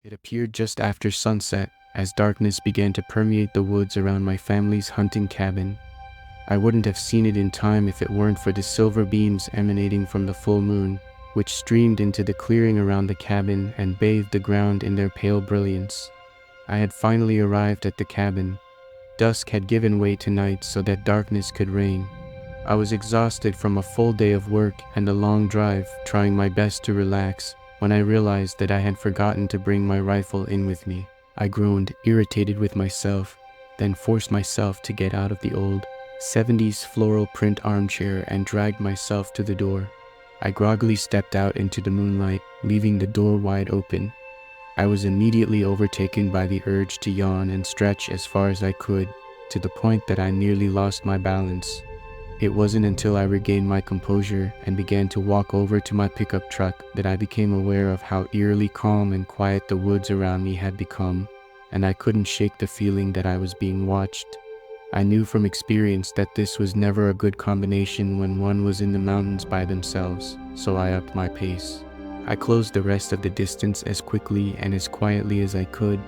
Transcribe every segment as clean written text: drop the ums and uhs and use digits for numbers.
It appeared just after sunset, as darkness began to permeate the woods around my family's hunting cabin. I wouldn't have seen it in time if it weren't for the silver beams emanating from the full moon, which streamed into the clearing around the cabin and bathed the ground in their pale brilliance. I had finally arrived at the cabin. Dusk had given way to night so that darkness could reign. I was exhausted from a full day of work and a long drive, trying my best to relax, when I realized that I had forgotten to bring my rifle in with me. I groaned, irritated with myself, then forced myself to get out of the old 70s floral print armchair and dragged myself to the door. I groggily stepped out into the moonlight, leaving the door wide open. I was immediately overtaken by the urge to yawn and stretch as far as I could, to the point that I nearly lost my balance. It wasn't until I regained my composure and began to walk over to my pickup truck that I became aware of how eerily calm and quiet the woods around me had become, and I couldn't shake the feeling that I was being watched. I knew from experience that this was never a good combination when one was in the mountains by themselves, so I upped my pace. I closed the rest of the distance as quickly and as quietly as I could.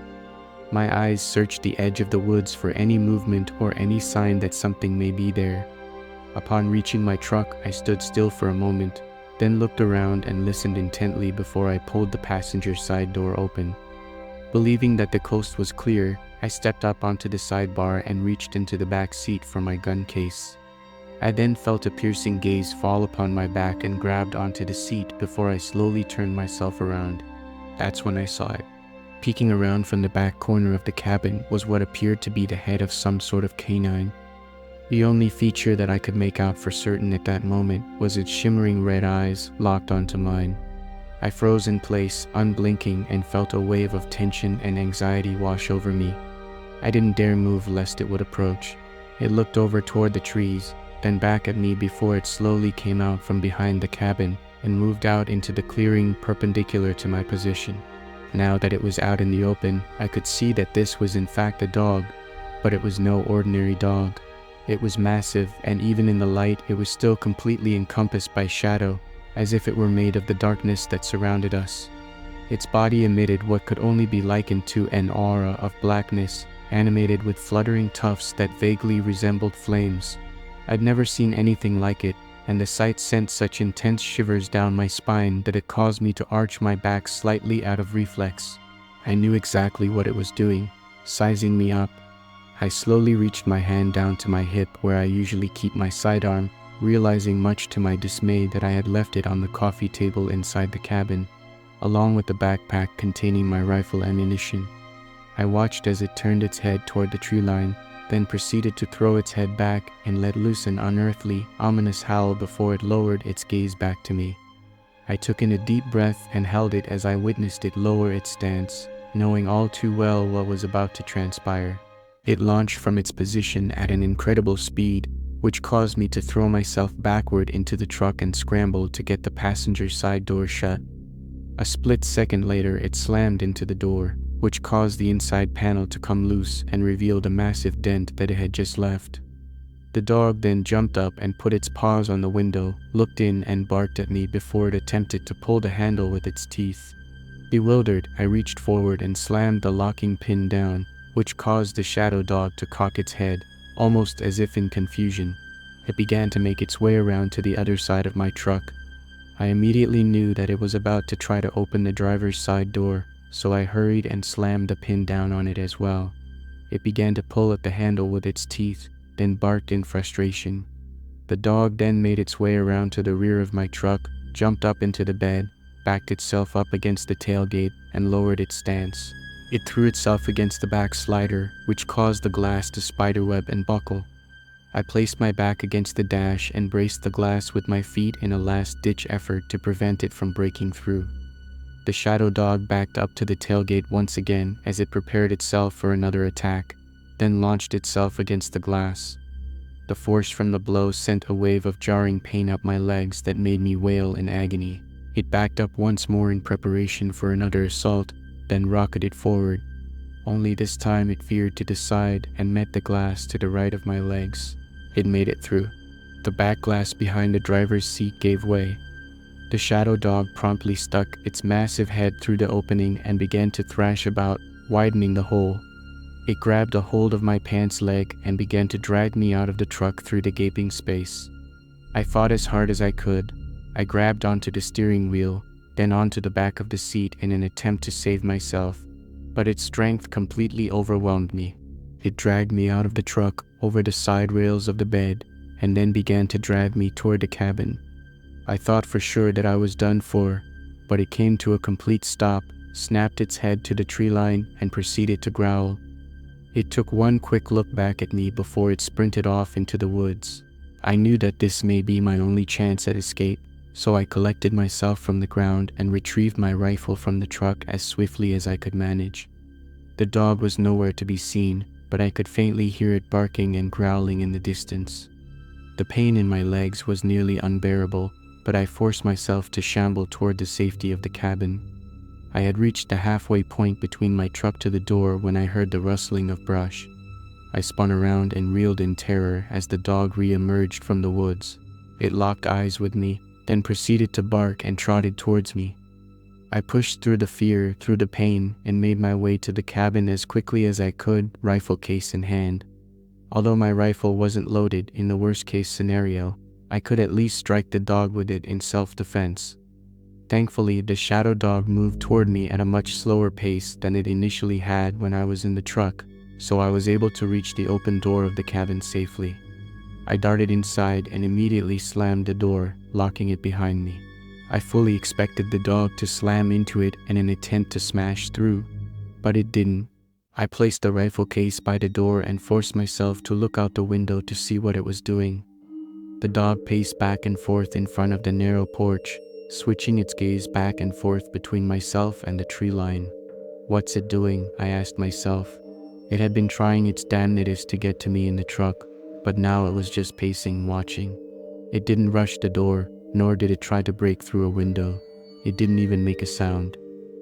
My eyes searched the edge of the woods for any movement or any sign that something may be there. Upon reaching my truck, I stood still for a moment, then looked around and listened intently before I pulled the passenger side door open. Believing that the coast was clear, I stepped up onto the sidebar and reached into the back seat for my gun case. I then felt a piercing gaze fall upon my back and grabbed onto the seat before I slowly turned myself around. That's when I saw it. Peeking around from the back corner of the cabin was what appeared to be the head of some sort of canine. The only feature that I could make out for certain at that moment was its shimmering red eyes locked onto mine. I froze in place, unblinking, and felt a wave of tension and anxiety wash over me. I didn't dare move lest it would approach. It looked over toward the trees, then back at me before it slowly came out from behind the cabin and moved out into the clearing perpendicular to my position. Now that it was out in the open, I could see that this was in fact a dog, but it was no ordinary dog. It was massive, and even in the light, it was still completely encompassed by shadow, as if it were made of the darkness that surrounded us. Its body emitted what could only be likened to an aura of blackness, animated with fluttering tufts that vaguely resembled flames. I'd never seen anything like it, and the sight sent such intense shivers down my spine that it caused me to arch my back slightly out of reflex. I knew exactly what it was doing, sizing me up. I slowly reached my hand down to my hip where I usually keep my sidearm, realizing much to my dismay that I had left it on the coffee table inside the cabin, along with the backpack containing my rifle ammunition. I watched as it turned its head toward the tree line, then proceeded to throw its head back and let loose an unearthly, ominous howl before it lowered its gaze back to me. I took in a deep breath and held it as I witnessed it lower its stance, knowing all too well what was about to transpire. It launched from its position at an incredible speed, which caused me to throw myself backward into the truck and scramble to get the passenger side door shut. A split second later, it slammed into the door, which caused the inside panel to come loose and revealed a massive dent that it had just left. The dog then jumped up and put its paws on the window, looked in and barked at me before it attempted to pull the handle with its teeth. Bewildered, I reached forward and slammed the locking pin down, which caused the shadow dog to cock its head, almost as if in confusion. It began to make its way around to the other side of my truck. I immediately knew that it was about to try to open the driver's side door, so I hurried and slammed the pin down on it as well. It began to pull at the handle with its teeth, then barked in frustration. The dog then made its way around to the rear of my truck, jumped up into the bed, backed itself up against the tailgate, and lowered its stance. It threw itself against the back slider, which caused the glass to spiderweb and buckle. I placed my back against the dash and braced the glass with my feet in a last-ditch effort to prevent it from breaking through. The shadow dog backed up to the tailgate once again as it prepared itself for another attack, then launched itself against the glass. The force from the blow sent a wave of jarring pain up my legs that made me wail in agony. It backed up once more in preparation for another assault, then rocketed forward. Only this time it veered to the side and met the glass to the right of my legs. It made it through. The back glass behind the driver's seat gave way. The shadow dog promptly stuck its massive head through the opening and began to thrash about, widening the hole. It grabbed a hold of my pants leg and began to drag me out of the truck through the gaping space. I fought as hard as I could. I grabbed onto the steering wheel, then onto the back of the seat in an attempt to save myself, but its strength completely overwhelmed me. It dragged me out of the truck, over the side rails of the bed, and then began to drag me toward the cabin. I thought for sure that I was done for, but it came to a complete stop, snapped its head to the tree line, and proceeded to growl. It took one quick look back at me before it sprinted off into the woods. I knew that this may be my only chance at escape, so I collected myself from the ground and retrieved my rifle from the truck as swiftly as I could manage. The dog was nowhere to be seen, but I could faintly hear it barking and growling in the distance. The pain in my legs was nearly unbearable, but I forced myself to shamble toward the safety of the cabin. I had reached the halfway point between my truck to the door when I heard the rustling of brush. I spun around and reeled in terror as the dog re-emerged from the woods. It locked eyes with me, then proceeded to bark and trotted towards me. I pushed through the fear, through the pain, and made my way to the cabin as quickly as I could, rifle case in hand. Although my rifle wasn't loaded in the worst-case scenario, I could at least strike the dog with it in self-defense. Thankfully, the shadow dog moved toward me at a much slower pace than it initially had when I was in the truck, so I was able to reach the open door of the cabin safely. I darted inside and immediately slammed the door, locking it behind me. I fully expected the dog to slam into it in an attempt to smash through, but it didn't. I placed the rifle case by the door and forced myself to look out the window to see what it was doing. The dog paced back and forth in front of the narrow porch, switching its gaze back and forth between myself and the tree line. "What's it doing?" I asked myself. It had been trying its damnedest to get to me in the truck, but now it was just pacing, watching. It didn't rush the door, nor did it try to break through a window. It didn't even make a sound.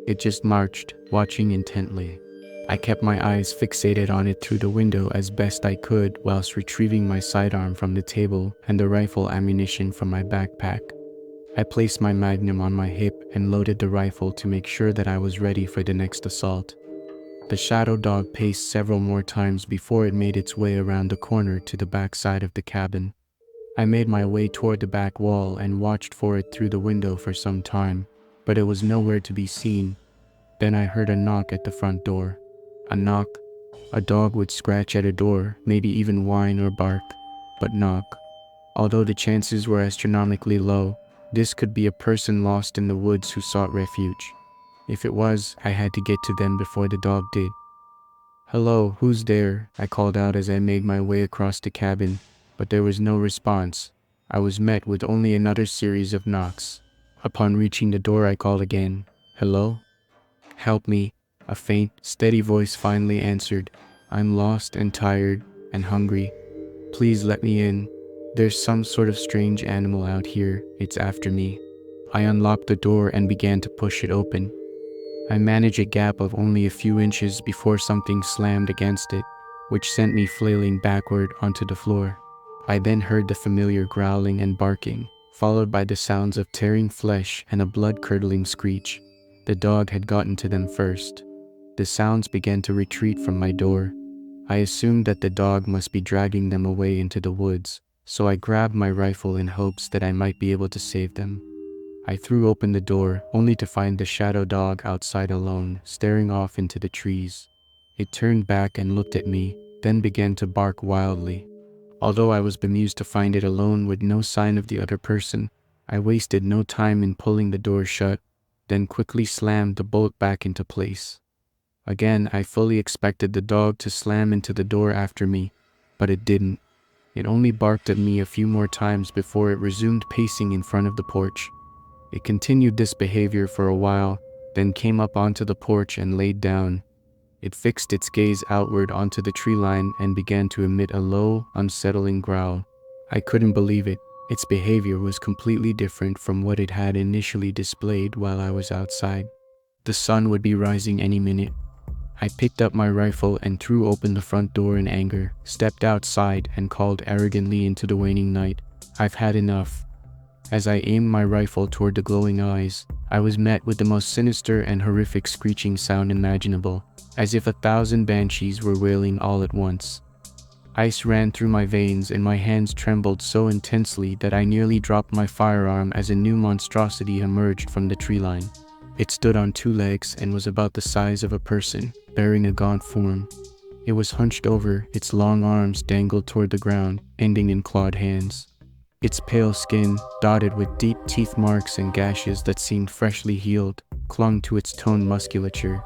It just marched, watching intently. I kept my eyes fixated on it through the window as best I could whilst retrieving my sidearm from the table and the rifle ammunition from my backpack. I placed my magnum on my hip and loaded the rifle to make sure that I was ready for the next assault. The shadow dog paced several more times before it made its way around the corner to the back side of the cabin. I made my way toward the back wall and watched for it through the window for some time, but it was nowhere to be seen. Then I heard a knock at the front door. A knock. A dog would scratch at a door, maybe even whine or bark, but knock. Although the chances were astronomically low, this could be a person lost in the woods who sought refuge. If it was, I had to get to them before the dog did. "Hello, who's there?" I called out as I made my way across the cabin, but there was no response. I was met with only another series of knocks. Upon reaching the door, I called again. "Hello? Help me." A faint, steady voice finally answered. "I'm lost and tired and hungry. Please let me in. There's some sort of strange animal out here. It's after me." I unlocked the door and began to push it open. I managed a gap of only a few inches before something slammed against it, which sent me flailing backward onto the floor. I then heard the familiar growling and barking, followed by the sounds of tearing flesh and a blood-curdling screech. The dog had gotten to them first. The sounds began to retreat from my door. I assumed that the dog must be dragging them away into the woods, so I grabbed my rifle in hopes that I might be able to save them. I threw open the door, only to find the shadow dog outside alone, staring off into the trees. It turned back and looked at me, then began to bark wildly. Although I was bemused to find it alone with no sign of the other person, I wasted no time in pulling the door shut, then quickly slammed the bolt back into place. Again, I fully expected the dog to slam into the door after me, but it didn't. It only barked at me a few more times before it resumed pacing in front of the porch. It continued this behavior for a while, then came up onto the porch and laid down. It fixed its gaze outward onto the tree line and began to emit a low, unsettling growl. I couldn't believe it. Its behavior was completely different from what it had initially displayed while I was outside. The sun would be rising any minute. I picked up my rifle and threw open the front door in anger, stepped outside and called arrogantly into the waning night, "I've had enough." As I aimed my rifle toward the glowing eyes, I was met with the most sinister and horrific screeching sound imaginable, as if 1,000 banshees were wailing all at once. Ice ran through my veins and my hands trembled so intensely that I nearly dropped my firearm as a new monstrosity emerged from the tree line. It stood on 2 legs and was about the size of a person, bearing a gaunt form. It was hunched over, its long arms dangled toward the ground, ending in clawed hands. Its pale skin, dotted with deep teeth marks and gashes that seemed freshly healed, clung to its toned musculature.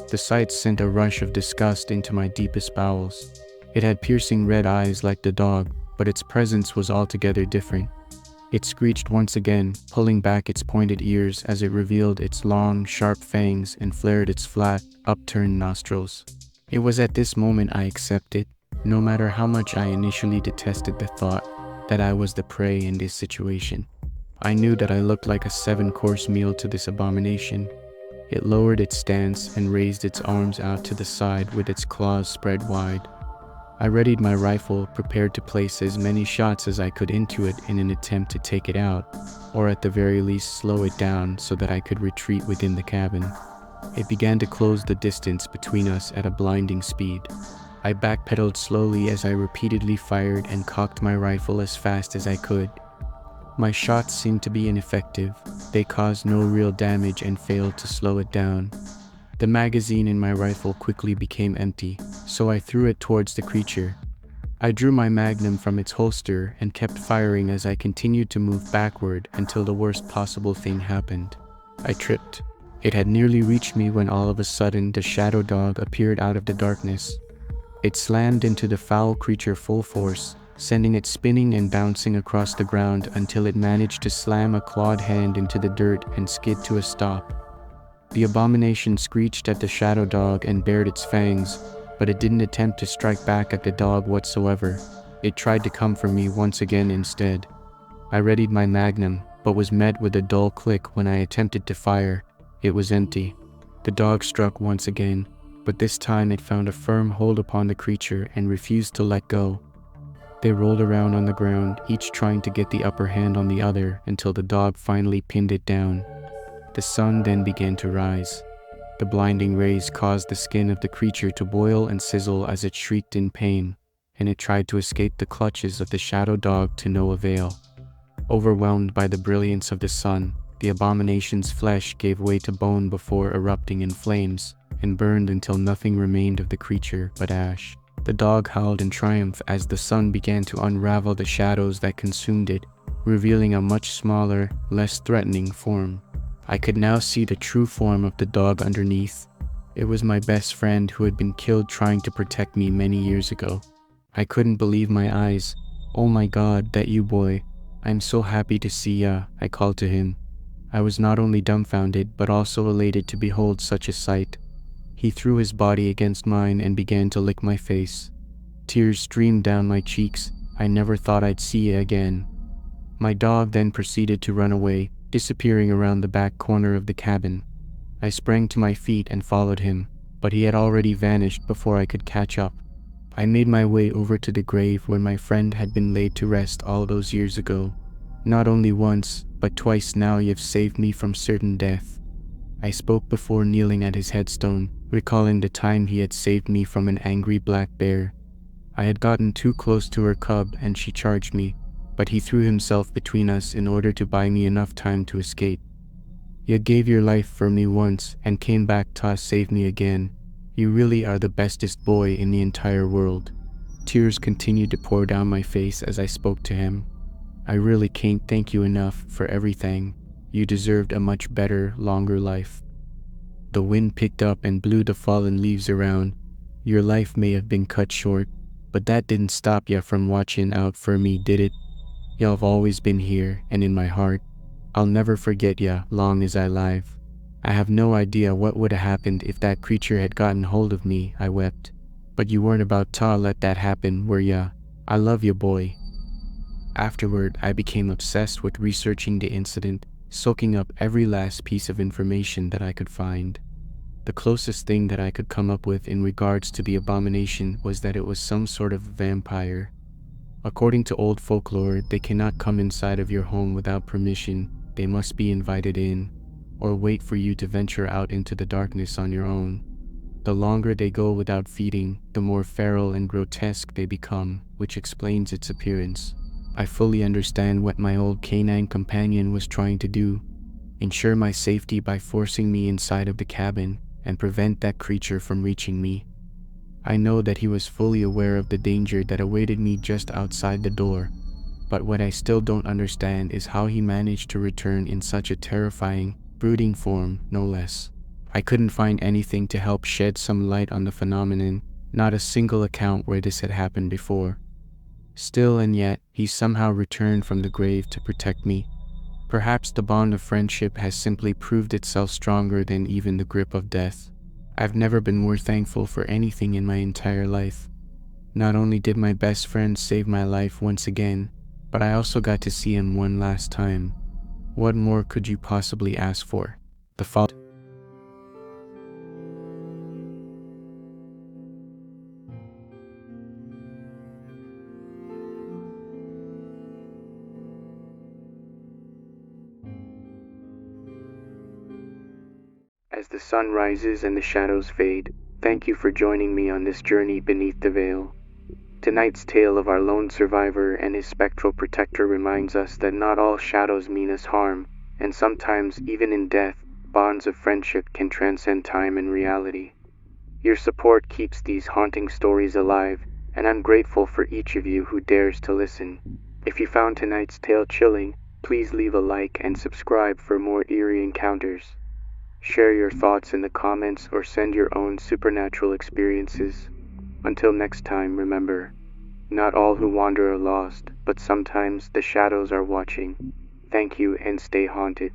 The sight sent a rush of disgust into my deepest bowels. It had piercing red eyes like the dog, but its presence was altogether different. It screeched once again, pulling back its pointed ears as it revealed its long, sharp fangs and flared its flat, upturned nostrils. It was at this moment I accepted, no matter how much I initially detested the thought, that I was the prey in this situation. I knew that I looked like a 7-course meal to this abomination. It lowered its stance and raised its arms out to the side with its claws spread wide. I readied my rifle, prepared to place as many shots as I could into it in an attempt to take it out, or at the very least slow it down so that I could retreat within the cabin. It began to close the distance between us at a blinding speed. I backpedaled slowly as I repeatedly fired and cocked my rifle as fast as I could. My shots seemed to be ineffective. They caused no real damage and failed to slow it down. The magazine in my rifle quickly became empty, so I threw it towards the creature. I drew my magnum from its holster and kept firing as I continued to move backward until the worst possible thing happened. I tripped. It had nearly reached me when all of a sudden the shadow dog appeared out of the darkness. It slammed into the foul creature full force, sending it spinning and bouncing across the ground until it managed to slam a clawed hand into the dirt and skid to a stop. The abomination screeched at the shadow dog and bared its fangs, but it didn't attempt to strike back at the dog whatsoever. It tried to come for me once again instead. I readied my magnum, but was met with a dull click when I attempted to fire. It was empty. The dog struck once again, but this time it found a firm hold upon the creature and refused to let go. They rolled around on the ground, each trying to get the upper hand on the other until the dog finally pinned it down. The sun then began to rise. The blinding rays caused the skin of the creature to boil and sizzle as it shrieked in pain, and it tried to escape the clutches of the shadow dog to no avail. Overwhelmed by the brilliance of the sun, the abomination's flesh gave way to bone before erupting in flames, and burned until nothing remained of the creature but ash. The dog howled in triumph as the sun began to unravel the shadows that consumed it, revealing a much smaller, less threatening form. I could now see the true form of the dog underneath. It was my best friend who had been killed trying to protect me many years ago. I couldn't believe my eyes. "Oh my God, that you, boy. I'm so happy to see ya," I called to him. I was not only dumbfounded, but also elated to behold such a sight. He threw his body against mine and began to lick my face. Tears streamed down my cheeks. I never thought I'd see ya again. My dog then proceeded to run away, disappearing around the back corner of the cabin. I sprang to my feet and followed him, but he had already vanished before I could catch up. I made my way over to the grave where my friend had been laid to rest all those years ago. "Not only once, but twice now you've saved me from certain death." I spoke before kneeling at his headstone, recalling the time he had saved me from an angry black bear. I had gotten too close to her cub and she charged me, but he threw himself between us in order to buy me enough time to escape. "You gave your life for me once and came back to save me again. You really are the bestest boy in the entire world." Tears continued to pour down my face as I spoke to him. "I really can't thank you enough for everything. You deserved a much better, longer life." The wind picked up and blew the fallen leaves around. "Your life may have been cut short, but that didn't stop ya from watching out for me, did it? Y'all have always been here and in my heart. I'll never forget ya long as I live. I have no idea what would have happened if that creature had gotten hold of me," I wept. "But you weren't about to let that happen, were ya? I love ya, boy." Afterward, I became obsessed with researching the incident, soaking up every last piece of information that I could find. The closest thing that I could come up with in regards to the abomination was that it was some sort of vampire. According to old folklore, they cannot come inside of your home without permission. They must be invited in, or wait for you to venture out into the darkness on your own. The longer they go without feeding, the more feral and grotesque they become, which explains its appearance. I fully understand what my old canine companion was trying to do: ensure my safety by forcing me inside of the cabin and prevent that creature from reaching me. I know that he was fully aware of the danger that awaited me just outside the door, but what I still don't understand is how he managed to return in such a terrifying, brooding form, no less. I couldn't find anything to help shed some light on the phenomenon, not a single account where this had happened before. Still and yet, he somehow returned from the grave to protect me. Perhaps the bond of friendship has simply proved itself stronger than even the grip of death. I've never been more thankful for anything in my entire life. Not only did my best friend save my life once again, but I also got to see him one last time. What more could you possibly ask for? The fall. As the sun rises and the shadows fade, thank you for joining me on this journey beneath the veil. Tonight's tale of our lone survivor and his spectral protector reminds us that not all shadows mean us harm, and sometimes, even in death, bonds of friendship can transcend time and reality. Your support keeps these haunting stories alive, and I'm grateful for each of you who dares to listen. If you found tonight's tale chilling, please leave a like and subscribe for more eerie encounters. Share your thoughts in the comments or send your own supernatural experiences. Until next time, remember, not all who wander are lost, but sometimes the shadows are watching. Thank you and stay haunted.